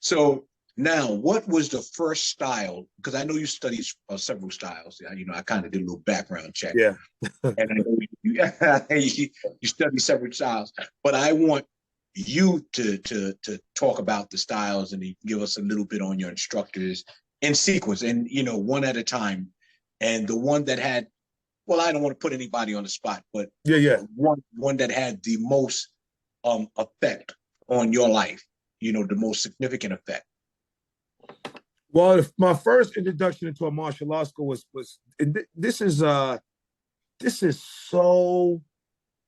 So now, what was the first style? Because I know you studied several styles. I kind of did a little background check, Yeah. and I know you study several styles. But I want you to talk about the styles and give us a little bit on your instructors in sequence, and one at a time. And the one that had, well, I don't want to put anybody on the spot, but Yeah, yeah. one that had the most effect on your life, the most significant effect. Well, my first introduction into a martial arts school was this is so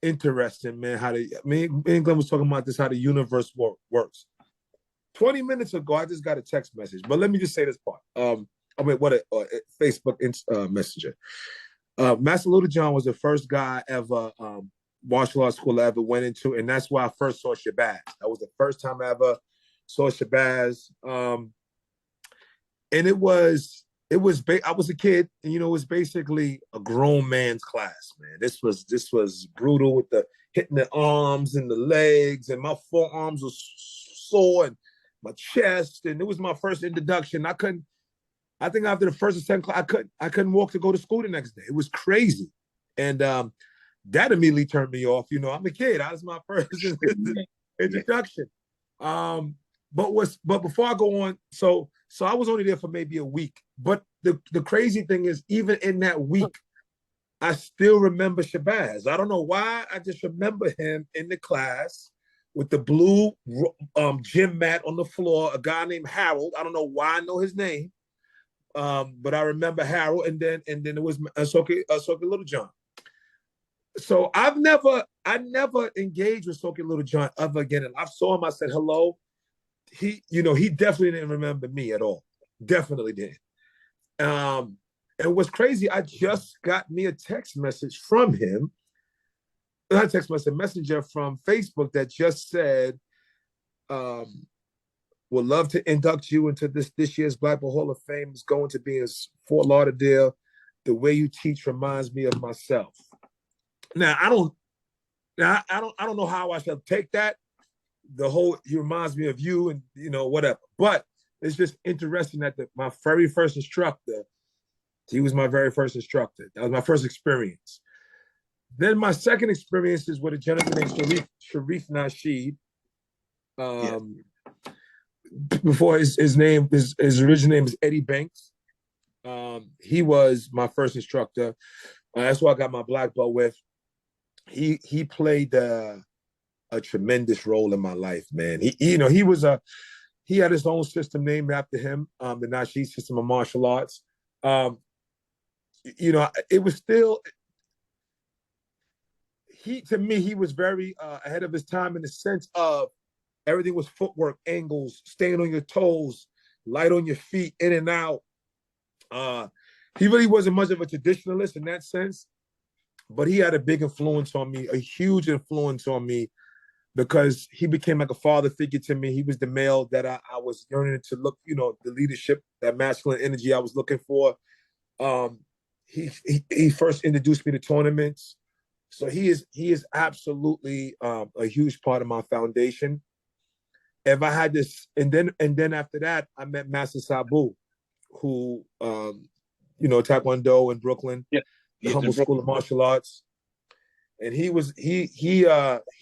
interesting, man. How me and Glenn was talking about this, how the universe works. 20 minutes ago, I just got a text message, but let me just say this part. What a Facebook messenger. Master Little John was the first guy ever martial arts school I ever went into, and that's why I first saw Shabazz. That was the first time I ever saw Shabazz. And I was a kid, and it was basically a grown man's class, man. This was brutal with the hitting the arms and the legs, and my forearms was sore and my chest, and it was my first introduction. I think after the first or second class, I couldn't walk to go to school the next day. It was crazy. And that immediately turned me off. I'm a kid. That was my first introduction. But before I go on, so I was only there for maybe a week. But the crazy thing is, even in that week, I still remember Shabazz. I don't know why. I just remember him in the class with the blue gym mat on the floor, a guy named Harold. I don't know why I know his name. But I remember Harold, and then it was Ahsoka Little John. So I never engaged with Ahsoka Little John ever again. And I saw him, I said hello. He definitely didn't remember me at all. Definitely didn't. And what's crazy, I just got me a text message from him, not a text message, a messenger from Facebook that just said, would love to induct you into this year's Black Belt Hall of Fame. Is going to be in Fort Lauderdale. The way you teach reminds me of myself. Now I don't know how I shall take that. He reminds me of you, and whatever. But it's just interesting that my very first instructor, he was my very first instructor. That was my first experience. Then my second experience is with a gentleman named Sharif Nasheed. Before his original name is Eddie Banks. He was my first instructor. That's who I got my black belt with. He played a tremendous role in my life, man. He had his own system named after him, the Nasheed system of martial arts. It was still he was very ahead of his time in the sense of everything was footwork, angles, staying on your toes, light on your feet, in and out. He really wasn't much of a traditionalist in that sense, but he had a big influence on me, a huge influence on me, because he became like a father figure to me. He was the male that I was yearning to look, the leadership, that masculine energy I was looking for. He first introduced me to tournaments. So he is absolutely a huge part of my foundation. If I had this, and then after that, I met Master Sabu, who Taekwondo in Brooklyn, the Humble School of Martial Arts, and he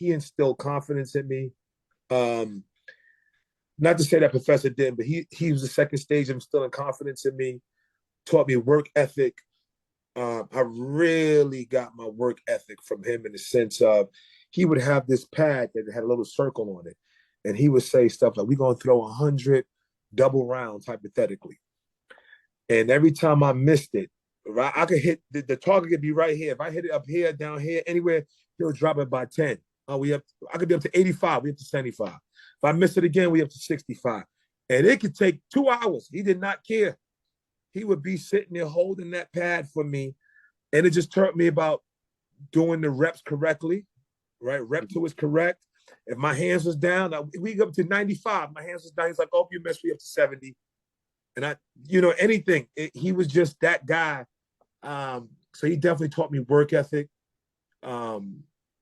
instilled confidence in me. Not to say that Professor didn't, but he was the second stage of instilling confidence in me. Taught me work ethic. I really got my work ethic from him in the sense of he would have this pad that had a little circle on it. And he would say stuff like, we're going to throw 100 double rounds, hypothetically. And every time I missed it, right, I could hit, the target could be right here. If I hit it up here, down here, anywhere, he'll drop it by 10. I could be up to 85, we up to 75. If I miss it again, we up to 65. And it could take 2 hours. He did not care. He would be sitting there holding that pad for me. And it just taught me about doing the reps correctly, right? Rep 2 is correct. If my hands was down, we go up to 95. My hands was down. He's like, oh, you messed me up to 70. And anything. He was just that guy. So he definitely taught me work ethic.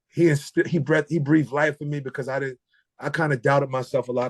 He breathed life in me because I kind of doubted myself a lot of